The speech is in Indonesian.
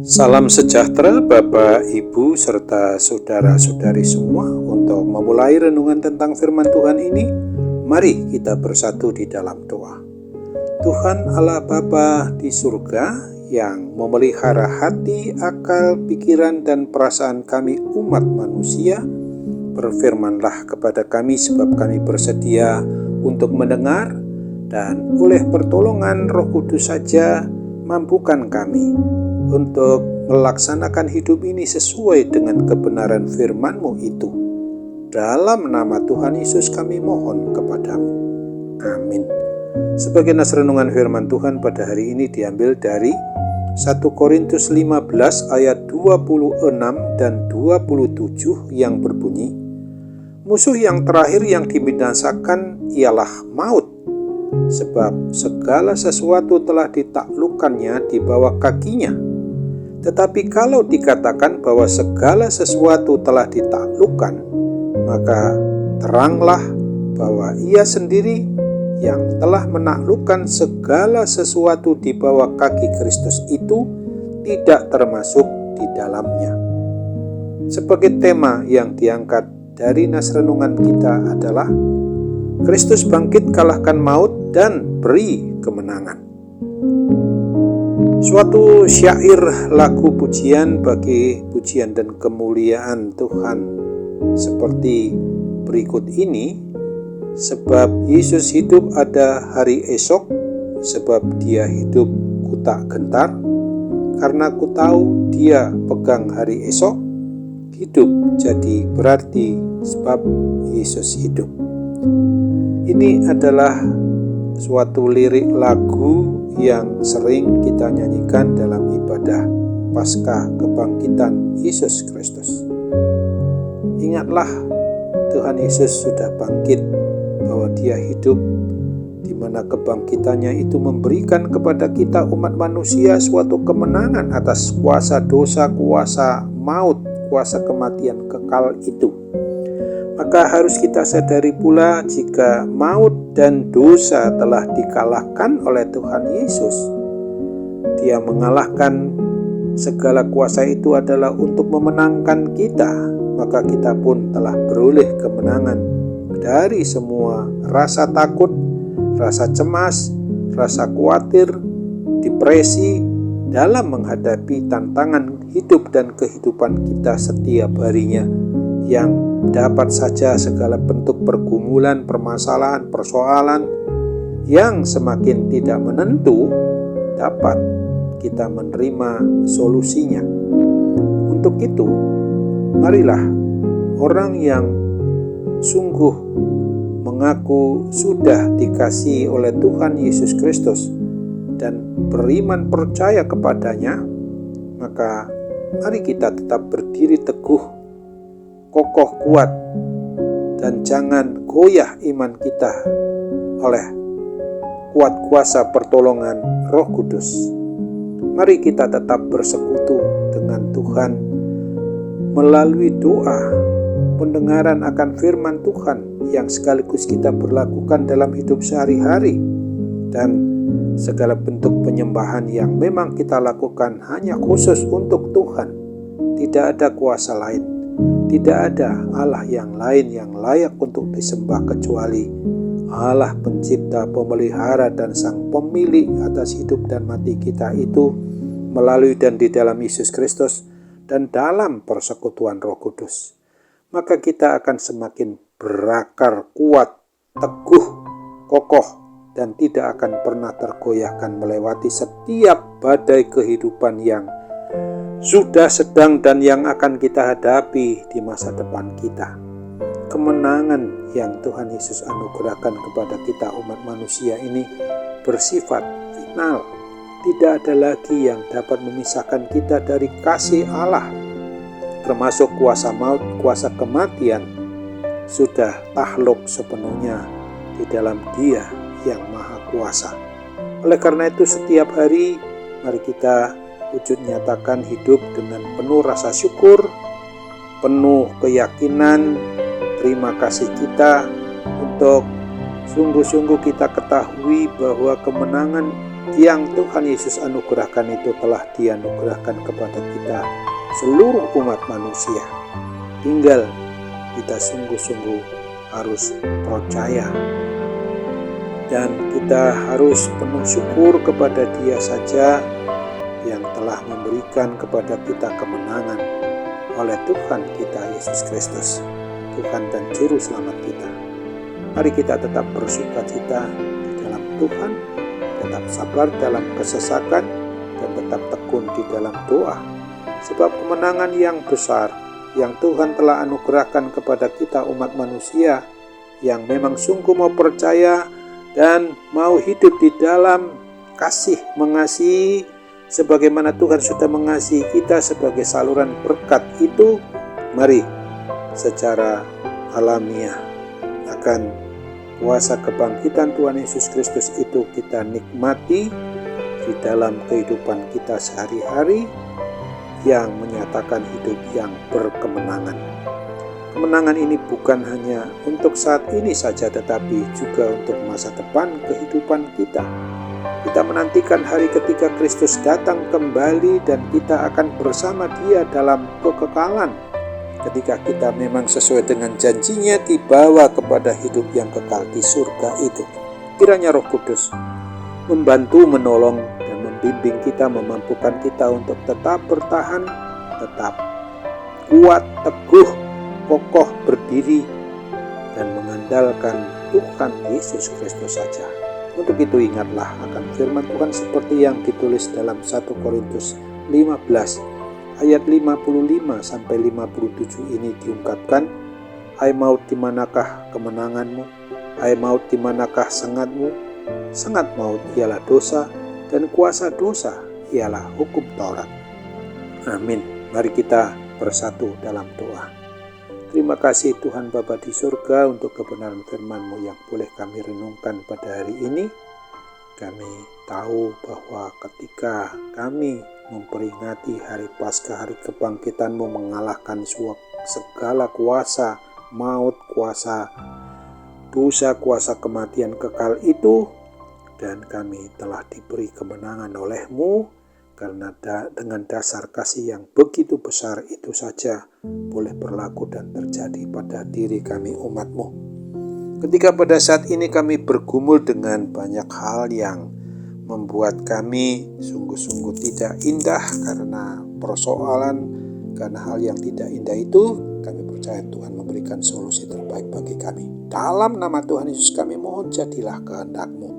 Salam sejahtera Bapak, Ibu, serta saudara-saudari semua. Untuk memulai renungan tentang firman Tuhan ini, mari kita bersatu di dalam doa. Tuhan Allah Bapa di surga yang memelihara hati, akal, pikiran, dan perasaan kami umat manusia, berfirmanlah kepada kami sebab kami bersedia untuk mendengar, dan oleh pertolongan Roh Kudus saja mampukan kami untuk melaksanakan hidup ini sesuai dengan kebenaran firman-Mu itu. Dalam nama Tuhan Yesus kami mohon kepadamu. Amin. Sebagai nas renungan firman Tuhan pada hari ini diambil dari 1 Korintus 15 ayat 26 dan 27 yang berbunyi, musuh yang terakhir yang dibinasakan ialah maut, sebab segala sesuatu telah ditaklukkannya di bawah kakinya. Tetapi kalau dikatakan bahwa segala sesuatu telah ditaklukkan, maka teranglah bahwa Ia sendiri yang telah menaklukkan segala sesuatu di bawah kaki Kristus itu tidak termasuk di dalamnya. Sebagai tema yang diangkat dari nas renungan kita adalah Kristus bangkit kalahkan maut dan beri kemenangan. Suatu syair lagu pujian bagi pujian dan kemuliaan Tuhan seperti berikut ini. Sebab Yesus hidup ada hari esok, sebab Dia hidup ku tak gentar, karena ku tahu Dia pegang hari esok, hidup jadi berarti sebab Yesus hidup. Ini adalah suatu lirik lagu yang sering kita nyanyikan dalam ibadah Paskah kebangkitan Yesus Kristus. Ingatlah, Tuhan Yesus sudah bangkit, bahwa Dia hidup, di mana kebangkitannya itu memberikan kepada kita umat manusia suatu kemenangan atas kuasa dosa, kuasa maut, kuasa kematian kekal itu. Maka harus kita sadari pula jika maut dan dosa telah dikalahkan oleh Tuhan Yesus. Dia mengalahkan segala kuasa itu adalah untuk memenangkan kita, maka kita pun telah beroleh kemenangan dari semua rasa takut, rasa cemas, rasa khawatir, depresi dalam menghadapi tantangan hidup dan kehidupan kita setiap harinya, yang dapat saja segala bentuk pergumulan, permasalahan, persoalan yang semakin tidak menentu dapat kita menerima solusinya. Untuk itu, marilah orang yang sungguh mengaku sudah dikasihi oleh Tuhan Yesus Kristus dan beriman percaya kepadanya, maka mari kita tetap berdiri teguh, kokoh kuat, dan jangan goyah iman kita oleh kuat kuasa pertolongan Roh Kudus. Mari kita tetap bersekutu dengan Tuhan melalui doa, pendengaran akan firman Tuhan yang sekaligus kita berlakukan dalam hidup sehari-hari, dan segala bentuk penyembahan yang memang kita lakukan hanya khusus untuk Tuhan. Tidak ada kuasa lain, tidak ada Allah yang lain yang layak untuk disembah kecuali Allah pencipta, pemelihara, dan sang pemilik atas hidup dan mati kita itu melalui dan di dalam Yesus Kristus dan dalam persekutuan Roh Kudus. Maka kita akan semakin berakar kuat, teguh, kokoh, dan tidak akan pernah tergoyahkan melewati setiap badai kehidupan yang sudah sedang dan yang akan kita hadapi di masa depan kita. Kemenangan yang Tuhan Yesus anugerahkan kepada kita umat manusia ini bersifat final. Tidak ada lagi yang dapat memisahkan kita dari kasih Allah, termasuk kuasa maut, kuasa kematian, sudah takluk sepenuhnya di dalam Dia yang Maha Kuasa. Oleh karena itu setiap hari mari kita wujud nyatakan hidup dengan penuh rasa syukur, penuh keyakinan, terima kasih kita untuk sungguh-sungguh kita ketahui bahwa kemenangan yang Tuhan Yesus anugerahkan itu telah dianugerahkan kepada kita seluruh umat manusia. Tinggal kita sungguh-sungguh harus percaya dan kita harus penuh syukur kepada Dia saja yang telah memberikan kepada kita kemenangan oleh Tuhan kita Yesus Kristus, Tuhan dan Juru Selamat kita. Mari kita tetap bersukacita di dalam Tuhan, tetap sabar dalam kesesakan, dan tetap tekun di dalam doa. Sebab kemenangan yang besar yang Tuhan telah anugerahkan kepada kita umat manusia yang memang sungguh mau percaya dan mau hidup di dalam kasih mengasihi sebagaimana Tuhan sudah mengasihi kita sebagai saluran berkat itu, mari secara alamiah akan kuasa kebangkitan Tuhan Yesus Kristus itu kita nikmati di dalam kehidupan kita sehari-hari yang menyatakan hidup yang berkemenangan. Kemenangan ini bukan hanya untuk saat ini saja, tetapi juga untuk masa depan kehidupan kita. Kita menantikan hari ketika Kristus datang kembali dan kita akan bersama Dia dalam kekekalan. Ketika kita memang sesuai dengan janjinya dibawa kepada hidup yang kekal di surga itu. Kiranya Roh Kudus membantu, menolong, dan membimbing kita, memampukan kita untuk tetap bertahan, tetap kuat, teguh, kokoh berdiri dan mengandalkan Tuhan Yesus Kristus saja. Untuk itu ingatlah akan firman Tuhan seperti yang ditulis dalam 1 Korintus 15 ayat 55 sampai 57 ini diungkapkan, hai maut di manakah kemenanganmu? Hai maut di manakah sengatmu? Sengat maut ialah dosa dan kuasa dosa ialah hukum Taurat. Amin. Mari kita bersatu dalam doa. Terima kasih Tuhan Bapa di surga untuk kebenaran firman-Mu yang boleh kami renungkan pada hari ini. Kami tahu bahwa ketika kami memperingati hari Paskah, hari kebangkitan-Mu, mengalahkan segala kuasa maut, kuasa dosa, kuasa kematian kekal itu, dan kami telah diberi kemenangan oleh-Mu. Karena dengan dasar kasih yang begitu besar itu saja boleh berlaku dan terjadi pada diri kami umat-Mu. Ketika pada saat ini kami bergumul dengan banyak hal yang membuat kami sungguh-sungguh tidak indah karena persoalan, karena hal yang tidak indah itu, kami percaya Tuhan memberikan solusi terbaik bagi kami. Dalam nama Tuhan Yesus kami mohon jadilah kehendak-Mu.